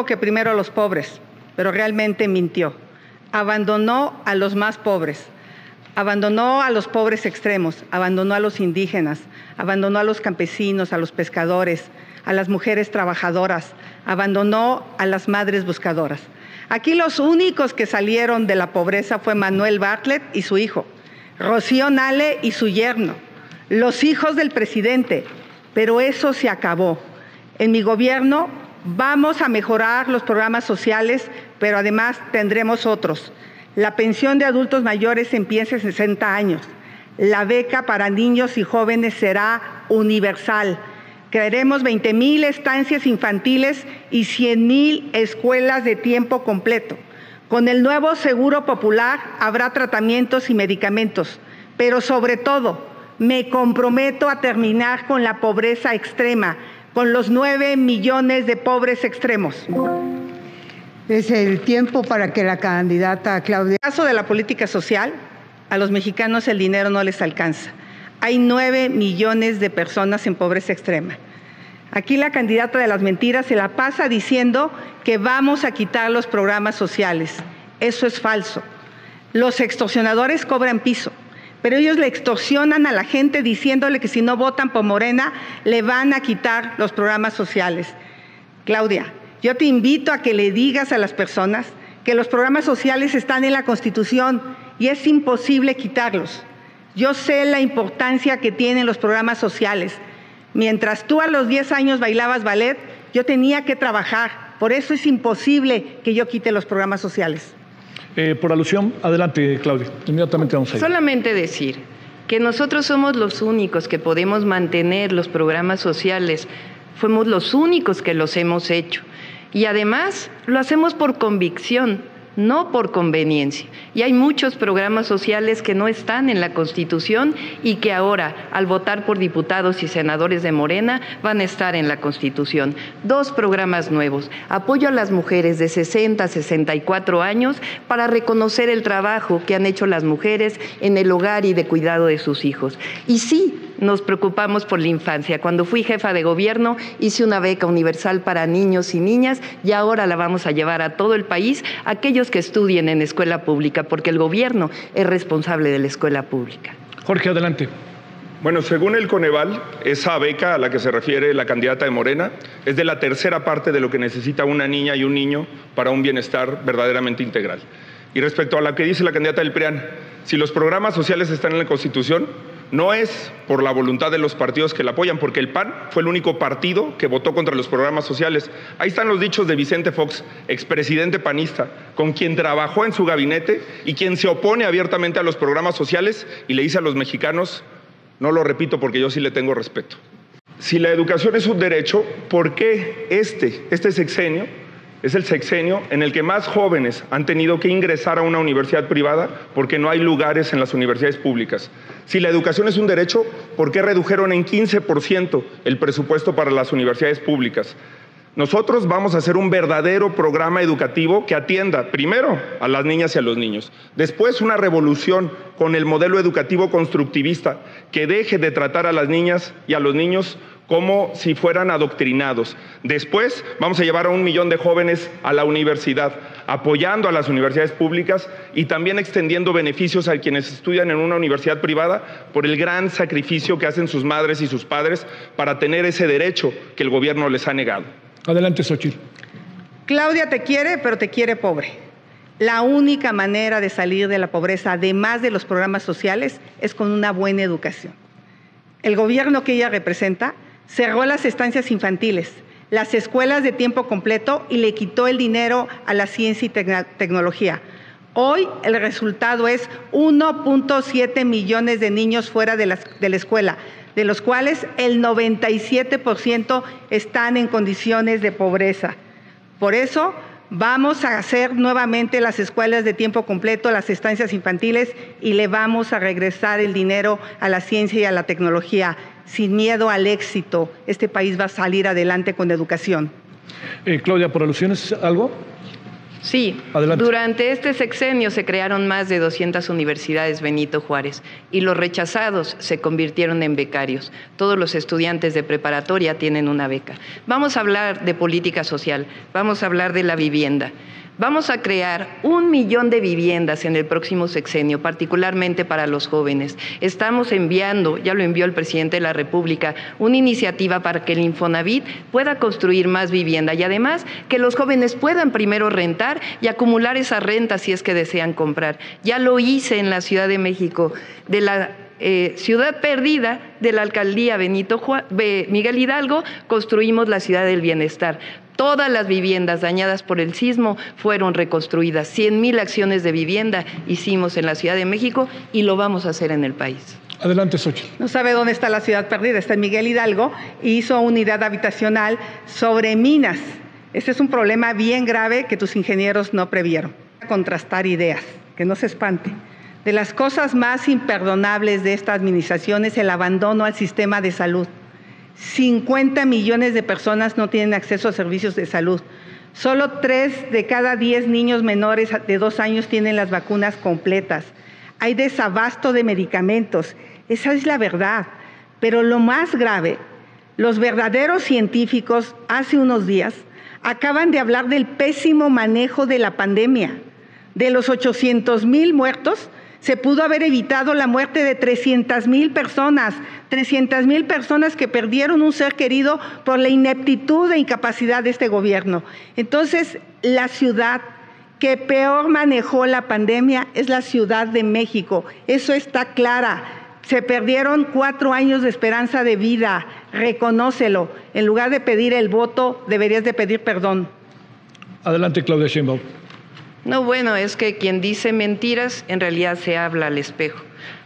Que primero a los pobres, pero realmente mintió. Abandonó a los más pobres, abandonó a los pobres extremos, abandonó a los indígenas, abandonó a los campesinos, a los pescadores, a las mujeres trabajadoras, abandonó a las madres buscadoras. Aquí los únicos que salieron de la pobreza fue Manuel Bartlett y su hijo, Rocío Nale y su yerno, los hijos del presidente, pero eso se acabó. En mi gobierno vamos a mejorar los programas sociales, pero además tendremos otros. La pensión de adultos mayores empieza a 60 años. La beca para niños y jóvenes será universal. Crearemos 20,000 estancias infantiles y 100,000 escuelas de tiempo completo. Con el nuevo Seguro Popular habrá tratamientos y medicamentos, pero sobre todo me comprometo a terminar con la pobreza extrema, con los 9 millones de pobres extremos. Es el tiempo para que la candidata Claudia. En el caso de la política social, a los mexicanos el dinero no les alcanza. Hay 9 millones de personas en pobreza extrema. Aquí la candidata de las mentiras se la pasa diciendo que vamos a quitar los programas sociales. Eso es falso. Los extorsionadores cobran piso, pero ellos le extorsionan a la gente diciéndole que si no votan por Morena, le van a quitar los programas sociales. Claudia, yo te invito a que le digas a las personas que los programas sociales están en la Constitución y es imposible quitarlos. Yo sé la importancia que tienen los programas sociales. Mientras tú a los 10 años bailabas ballet, yo tenía que trabajar. Por eso es imposible que yo quite los programas sociales. Por alusión, adelante, Claudia. Inmediatamente vamos a ir. Solamente decir que nosotros somos los únicos que podemos mantener los programas sociales. Fuimos los únicos que los hemos hecho. Y además lo hacemos por convicción, no por conveniencia. Y hay muchos programas sociales que no están en la Constitución y que ahora, al votar por diputados y senadores de Morena, van a estar en la Constitución. 2 programas nuevos. Apoyo a las mujeres de 60 a 64 años para reconocer el trabajo que han hecho las mujeres en el hogar y de cuidado de sus hijos. Y sí, nos preocupamos por la infancia. Cuando fui jefa de gobierno, hice una beca universal para niños y niñas y ahora la vamos a llevar a todo el país, aquellos que estudien en escuela pública, porque el gobierno es responsable de la escuela pública. Jorge, adelante. Bueno, según el Coneval, esa beca a la que se refiere la candidata de Morena es de la tercera parte de lo que necesita una niña y un niño para un bienestar verdaderamente integral. Y respecto a lo que dice la candidata del PRIAN, si los programas sociales están en la Constitución, no es por la voluntad de los partidos que la apoyan, porque el PAN fue el único partido que votó contra los programas sociales. Ahí están los dichos de Vicente Fox, expresidente panista, con quien trabajó en su gabinete y quien se opone abiertamente a los programas sociales y le dice a los mexicanos, no lo repito porque yo sí le tengo respeto. Si la educación es un derecho, ¿por qué este sexenio es el sexenio en el que más jóvenes han tenido que ingresar a una universidad privada porque no hay lugares en las universidades públicas? Si la educación es un derecho, ¿por qué redujeron en 15% el presupuesto para las universidades públicas? Nosotros vamos a hacer un verdadero programa educativo que atienda primero a las niñas y a los niños, después una revolución con el modelo educativo constructivista que deje de tratar a las niñas y a los niños como si fueran adoctrinados. Después vamos a llevar a 1 millón de jóvenes a la universidad, apoyando a las universidades públicas y también extendiendo beneficios a quienes estudian en una universidad privada por el gran sacrificio que hacen sus madres y sus padres para tener ese derecho que el gobierno les ha negado. Adelante, Xochitl. Claudia te quiere, pero te quiere pobre. La única manera de salir de la pobreza, además de los programas sociales, es con una buena educación. El gobierno que ella representa cerró las estancias infantiles, las escuelas de tiempo completo y le quitó el dinero a la ciencia y tecnología. Hoy el resultado es 1.7 millones de niños fuera de la escuela, de los cuales el 97% están en condiciones de pobreza. Por eso vamos a hacer nuevamente las escuelas de tiempo completo, las estancias infantiles y le vamos a regresar el dinero a la ciencia y a la tecnología. Sin miedo al éxito, este país va a salir adelante con educación. Claudia, por alusiones, ¿algo? Sí, Adelante. Durante este sexenio se crearon más de 200 universidades Benito Juárez y los rechazados se convirtieron en becarios. Todos los estudiantes de preparatoria tienen una beca. Vamos a hablar de política social, vamos a hablar de la vivienda. Vamos a crear 1 millón de viviendas en el próximo sexenio, particularmente para los jóvenes. Estamos enviando, ya lo envió el presidente de la República, una iniciativa para que el Infonavit pueda construir más vivienda y además que los jóvenes puedan primero rentar y acumular esa renta si es que desean comprar. Ya lo hice en la Ciudad de México, de la ciudad perdida de la alcaldía Miguel Hidalgo, construimos la ciudad del bienestar. Todas las viviendas dañadas por el sismo fueron reconstruidas. 100,000 acciones de vivienda hicimos en la Ciudad de México y lo vamos a hacer en el país. Adelante, Xochitl. No sabe dónde está la ciudad perdida, está en Miguel Hidalgo, y hizo unidad habitacional sobre minas. Ese es un problema bien grave que tus ingenieros no previeron. Contrastar ideas, que no se espante. De las cosas más imperdonables de esta administración es el abandono al sistema de salud. 50 millones de personas no tienen acceso a servicios de salud. Solo 3 de cada 10 niños menores de 2 años tienen las vacunas completas. Hay desabasto de medicamentos. Esa es la verdad. Pero lo más grave, los verdaderos científicos hace unos días acaban de hablar del pésimo manejo de la pandemia. De los 800,000 muertos, se pudo haber evitado la muerte de 300,000 personas, 300,000 personas que perdieron un ser querido por la ineptitud e incapacidad de este gobierno. Entonces, la ciudad que peor manejó la pandemia es la Ciudad de México. Eso está clara. Se perdieron 4 años de esperanza de vida. Reconócelo. En lugar de pedir el voto, deberías de pedir perdón. Adelante, Claudia Sheinbaum. No, bueno, es que quien dice mentiras en realidad se habla al espejo.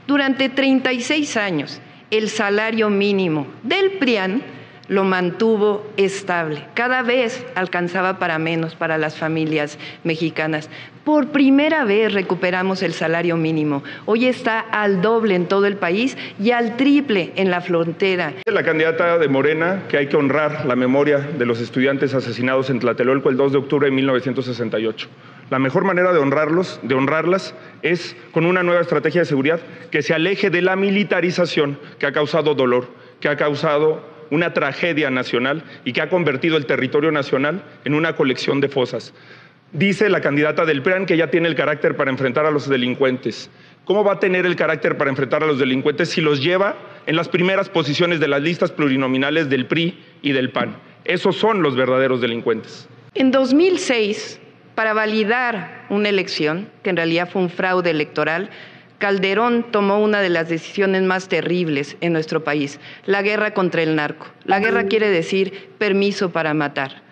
Durante 36 años, el salario mínimo del PRIAN lo mantuvo estable. Cada vez alcanzaba para menos para las familias mexicanas. Por primera vez recuperamos el salario mínimo. Hoy está al doble en todo el país y al triple en la frontera. La candidata de Morena que hay que honrar la memoria de los estudiantes asesinados en Tlatelolco el 2 de octubre de 1968. La mejor manera de honrarlas, es con una nueva estrategia de seguridad que se aleje de la militarización que ha causado dolor, que ha causado una tragedia nacional y que ha convertido el territorio nacional en una colección de fosas. Dice la candidata del PRIAN que ella tiene el carácter para enfrentar a los delincuentes. ¿Cómo va a tener el carácter para enfrentar a los delincuentes si los lleva en las primeras posiciones de las listas plurinominales del PRI y del PAN? Esos son los verdaderos delincuentes. En 2006, para validar una elección, que en realidad fue un fraude electoral, Calderón tomó una de las decisiones más terribles en nuestro país, la guerra contra el narco. La guerra quiere decir permiso para matar.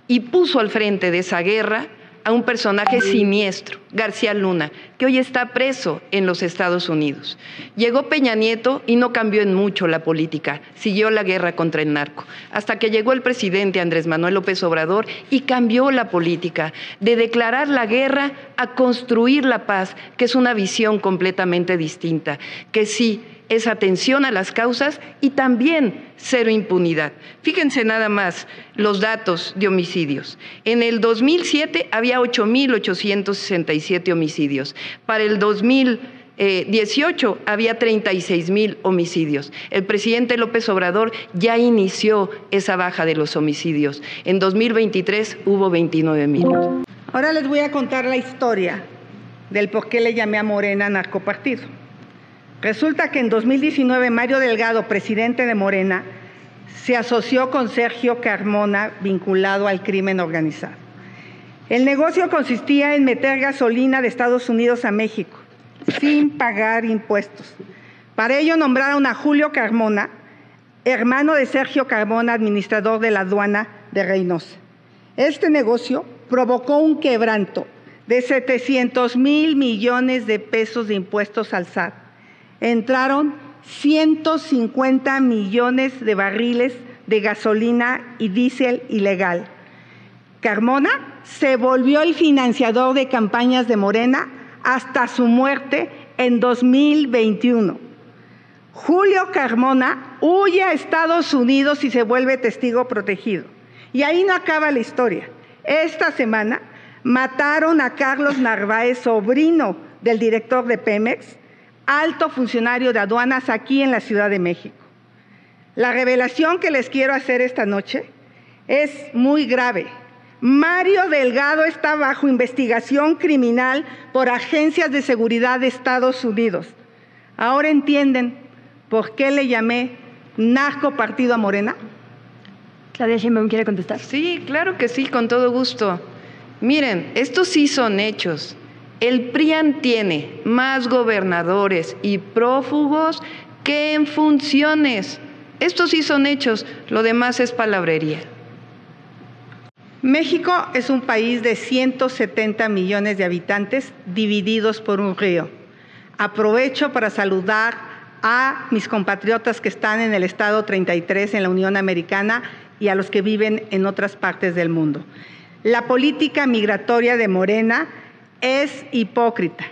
Y puso al frente de esa guerra a un personaje siniestro, García Luna, que hoy está preso en los Estados Unidos. Llegó Peña Nieto y no cambió en mucho la política, siguió la guerra contra el narco, hasta que llegó el presidente Andrés Manuel López Obrador y cambió la política, de declarar la guerra a construir la paz, que es una visión completamente distinta, que sí es atención a las causas y también cero impunidad. Fíjense nada más los datos de homicidios. En el 2007 había 8,867 homicidios. Para el 2018 había 36,000 homicidios. El presidente López Obrador ya inició esa baja de los homicidios. En 2023 hubo 29,000. Ahora les voy a contar la historia del por qué le llamé a Morena narcopartido. Resulta que en 2019 Mario Delgado, presidente de Morena, se asoció con Sergio Carmona, vinculado al crimen organizado. El negocio consistía en meter gasolina de Estados Unidos a México, sin pagar impuestos. Para ello nombraron a Julio Carmona, hermano de Sergio Carmona, administrador de la aduana de Reynosa. Este negocio provocó un quebranto de 700,000 millones de pesos de impuestos al SAT. Entraron 150 millones de barriles de gasolina y diésel ilegal. Carmona se volvió el financiador de campañas de Morena hasta su muerte en 2021. Julio Carmona huye a Estados Unidos y se vuelve testigo protegido. Y ahí no acaba la historia. Esta semana, Mataron a Carlos Narváez, sobrino del director de Pemex, alto funcionario de aduanas aquí en la Ciudad de México. La revelación que les quiero hacer esta noche es muy grave. Mario Delgado está bajo investigación criminal por agencias de seguridad de Estados Unidos. ¿Ahora entienden por qué le llamé narco partido a Morena? Claudia Sheinbaum, ¿quiere contestar? Sí, claro que sí, con todo gusto. Miren, estos sí son hechos. El PRIAN tiene más gobernadores y prófugos que en funciones. Estos sí son hechos, lo demás es palabrería. México es un país de 170 millones de habitantes divididos por un río. Aprovecho para saludar a mis compatriotas que están en el estado 33 en la Unión Americana y a los que viven en otras partes del mundo. La política migratoria de Morena es hipócrita.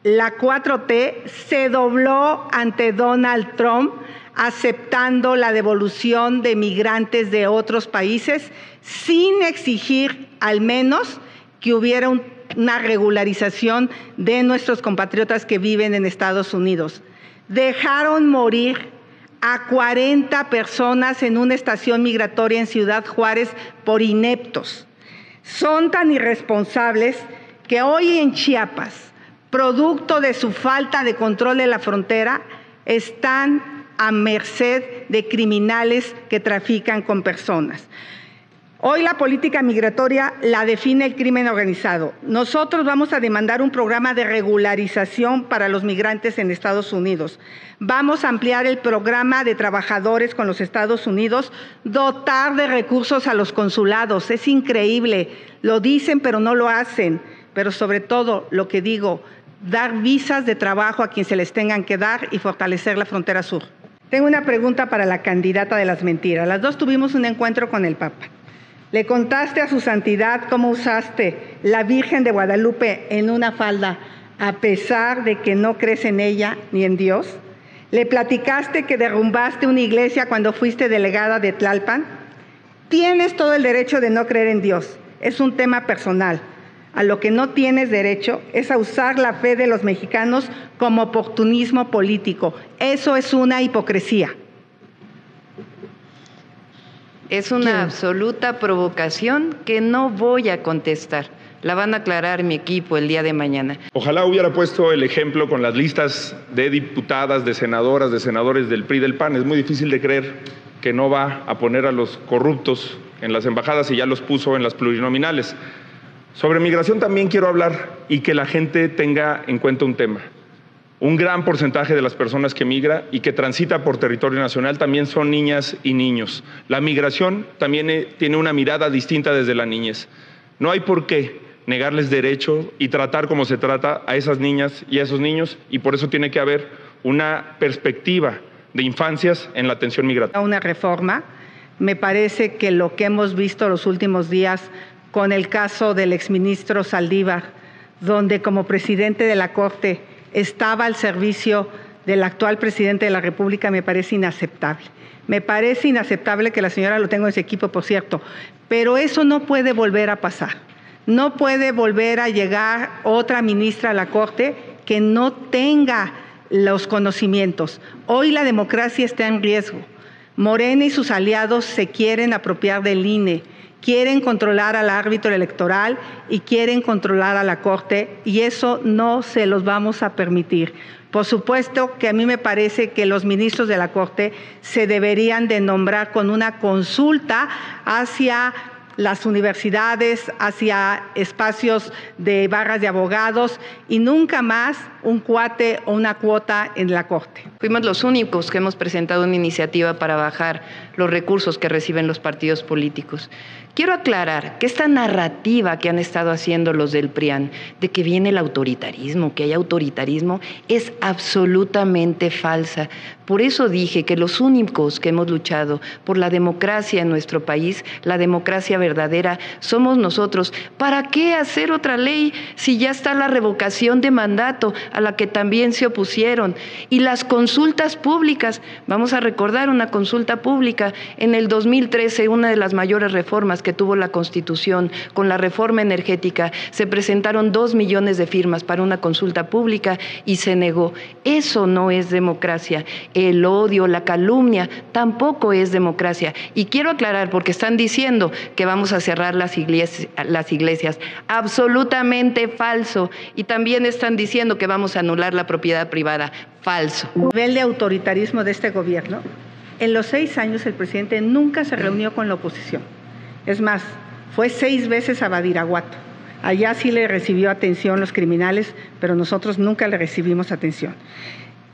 La 4T se dobló ante Donald Trump aceptando la devolución de migrantes de otros países sin exigir al menos que hubiera una regularización de nuestros compatriotas que viven en Estados Unidos. Dejaron morir a 40 personas en una estación migratoria en Ciudad Juárez por ineptos. Son tan irresponsables que hoy en Chiapas, producto de su falta de control de la frontera, están a merced de criminales que trafican con personas. Hoy la política migratoria la define el crimen organizado. Nosotros vamos a demandar un programa de regularización para los migrantes en Estados Unidos. Vamos a ampliar el programa de trabajadores con los Estados Unidos, dotar de recursos a los consulados. Es increíble, lo dicen pero no lo hacen. Pero sobre todo, lo que digo, dar visas de trabajo a quien se les tengan que dar y fortalecer la frontera sur. Tengo una pregunta para la candidata de las mentiras. Las dos tuvimos un encuentro con el Papa. ¿Le contaste a su santidad cómo usaste la Virgen de Guadalupe en una falda a pesar de que no crees en ella ni en Dios? ¿Le platicaste que derrumbaste una iglesia cuando fuiste delegada de Tlalpan? Tienes todo el derecho de no creer en Dios. Es un tema personal. A lo que no tienes derecho es a usar la fe de los mexicanos como oportunismo político. Eso es una hipocresía. Es una absoluta provocación que no voy a contestar. La van a aclarar mi equipo el día de mañana. Ojalá hubiera puesto el ejemplo con las listas de diputadas, de senadoras, de senadores del PRI y del PAN. Es muy difícil de creer que no va a poner a los corruptos en las embajadas y ya los puso en las plurinominales. Sobre migración también quiero hablar y que la gente tenga en cuenta un tema. Un gran porcentaje de las personas que migra y que transita por territorio nacional también son niñas y niños. La migración también tiene una mirada distinta desde la niñez. No hay por qué negarles derecho y tratar como se trata a esas niñas y a esos niños, y por eso tiene que haber una perspectiva de infancias en la atención migratoria. Una reforma, me parece que lo que hemos visto los últimos días con el caso del exministro Saldívar, donde como presidente de la Corte estaba al servicio del actual presidente de la República, me parece inaceptable. Me parece inaceptable que la señora lo tenga en su equipo, por cierto, pero eso no puede volver a pasar. No puede volver a llegar otra ministra a la Corte que no tenga los conocimientos. Hoy la democracia está en riesgo. Morena y sus aliados se quieren apropiar del INE, quieren controlar al árbitro electoral y quieren controlar a la Corte, y eso no se los vamos a permitir. Por supuesto que a mí me parece que los ministros de la Corte se deberían de nombrar con una consulta hacia las universidades, hacia espacios de barras de abogados y nunca más un cuate o una cuota en la Corte. Fuimos los únicos que hemos presentado una iniciativa para bajar los recursos que reciben los partidos políticos. Quiero aclarar que esta narrativa que han estado haciendo los del PRIAN de que viene el autoritarismo, que hay autoritarismo, es absolutamente falsa. Por eso dije que los únicos que hemos luchado por la democracia en nuestro país, la democracia verdadera, verdadera somos nosotros. ¿Para qué hacer otra ley si ya está la revocación de mandato a la que también se opusieron? Y las consultas públicas, vamos a recordar una consulta pública en el 2013, una de las mayores reformas que tuvo la Constitución con la reforma energética, se presentaron 2 millones de firmas para una consulta pública y se negó. Eso no es democracia. El odio, la calumnia, tampoco es democracia. Y quiero aclarar, porque están diciendo que vamos a cerrar las iglesias. Absolutamente falso. Y también están diciendo que vamos a anular la propiedad privada. Falso. El nivel de autoritarismo de este gobierno, en los 6 años el presidente nunca se reunió con la oposición. Es más, fue 6 veces a Badiraguato. Allá sí le recibió atención los criminales, pero nosotros nunca le recibimos atención.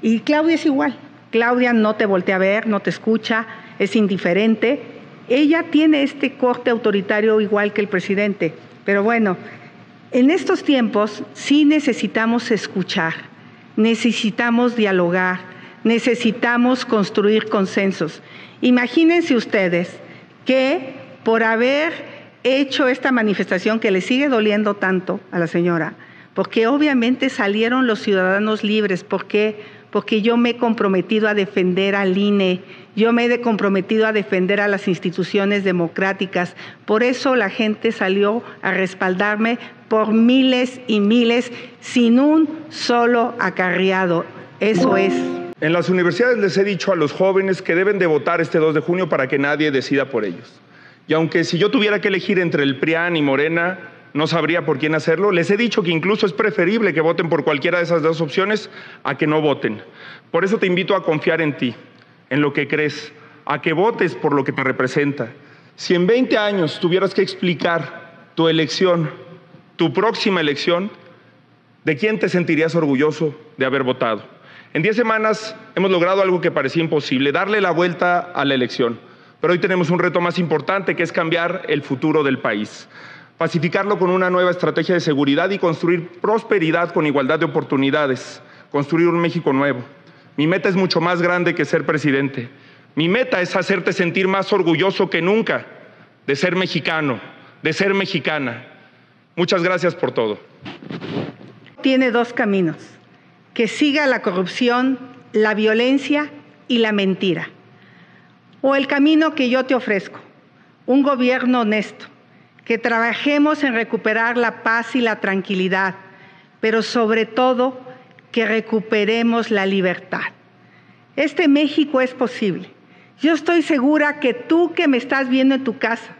Y Claudia es igual. Claudia no te voltea a ver, no te escucha, es indiferente. Ella tiene este corte autoritario igual que el presidente. Pero bueno, en estos tiempos sí necesitamos escuchar, necesitamos dialogar, necesitamos construir consensos. Imagínense ustedes que por haber hecho esta manifestación que le sigue doliendo tanto a la señora, porque obviamente salieron los ciudadanos libres, porque yo me he comprometido a defender al INE, yo me he comprometido a defender a las instituciones democráticas. Por eso la gente salió a respaldarme por miles y miles, sin un solo acarreado. Eso es. En las universidades les he dicho a los jóvenes que deben de votar este 2 de junio para que nadie decida por ellos. Y aunque si yo tuviera que elegir entre el PRIAN y Morena, no sabría por quién hacerlo, les he dicho que incluso es preferible que voten por cualquiera de esas 2 opciones a que no voten. Por eso te invito a confiar en ti, en lo que crees, a que votes por lo que te representa. Si en 20 años tuvieras que explicar tu elección, tu próxima elección, ¿de quién te sentirías orgulloso de haber votado? En 10 semanas hemos logrado algo que parecía imposible, darle la vuelta a la elección. Pero hoy tenemos un reto más importante, que es cambiar el futuro del país. Pacificarlo con una nueva estrategia de seguridad y construir prosperidad con igualdad de oportunidades. Construir un México nuevo. Mi meta es mucho más grande que ser presidente. Mi meta es hacerte sentir más orgulloso que nunca de ser mexicano, de ser mexicana. Muchas gracias por todo. Tiene 2 caminos: que siga la corrupción, la violencia y la mentira. O el camino que yo te ofrezco, un gobierno honesto, que trabajemos en recuperar la paz y la tranquilidad, pero sobre todo que recuperemos la libertad. Este México es posible. Yo estoy segura que tú que me estás viendo en tu casa,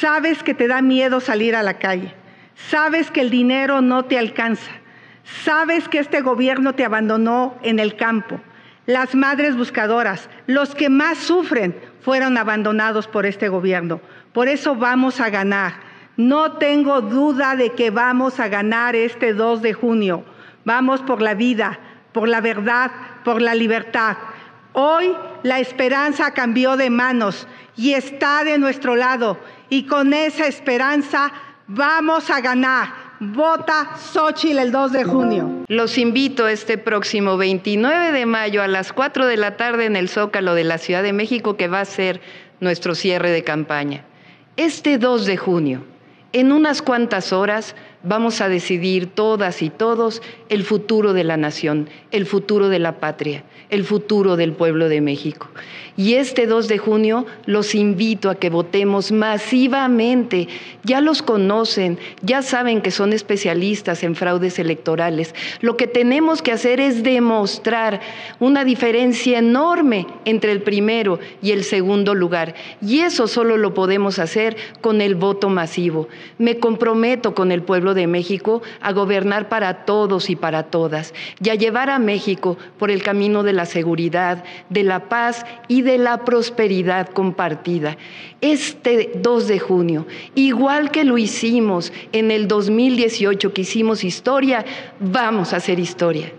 sabes que te da miedo salir a la calle, sabes que el dinero no te alcanza, sabes que este gobierno te abandonó en el campo. Las madres buscadoras, los que más sufren, fueron abandonados por este gobierno. Por eso vamos a ganar. No tengo duda de que vamos a ganar este 2 de junio. Vamos por la vida, por la verdad, por la libertad. Hoy la esperanza cambió de manos y está de nuestro lado. Y con esa esperanza vamos a ganar. Vota Xóchitl el 2 de junio. Los invito este próximo 29 de mayo a las 4 de la tarde en el Zócalo de la Ciudad de México, que va a ser nuestro cierre de campaña. Este 2 de junio, en unas cuantas horas, vamos a decidir todas y todos el futuro de la nación, el futuro de la patria, el futuro del pueblo de México. Y este 2 de junio los invito a que votemos masivamente. Ya los conocen, ya saben que son especialistas en fraudes electorales. Lo que tenemos que hacer es demostrar una diferencia enorme entre el primero y el segundo lugar. Y eso solo lo podemos hacer con el voto masivo. Me comprometo con el pueblo de México a gobernar para todos y para todas, y a llevar a México por el camino de la seguridad, de la paz y de la prosperidad compartida. Este 2 de junio, igual que lo hicimos en el 2018, que hicimos historia, vamos a hacer historia.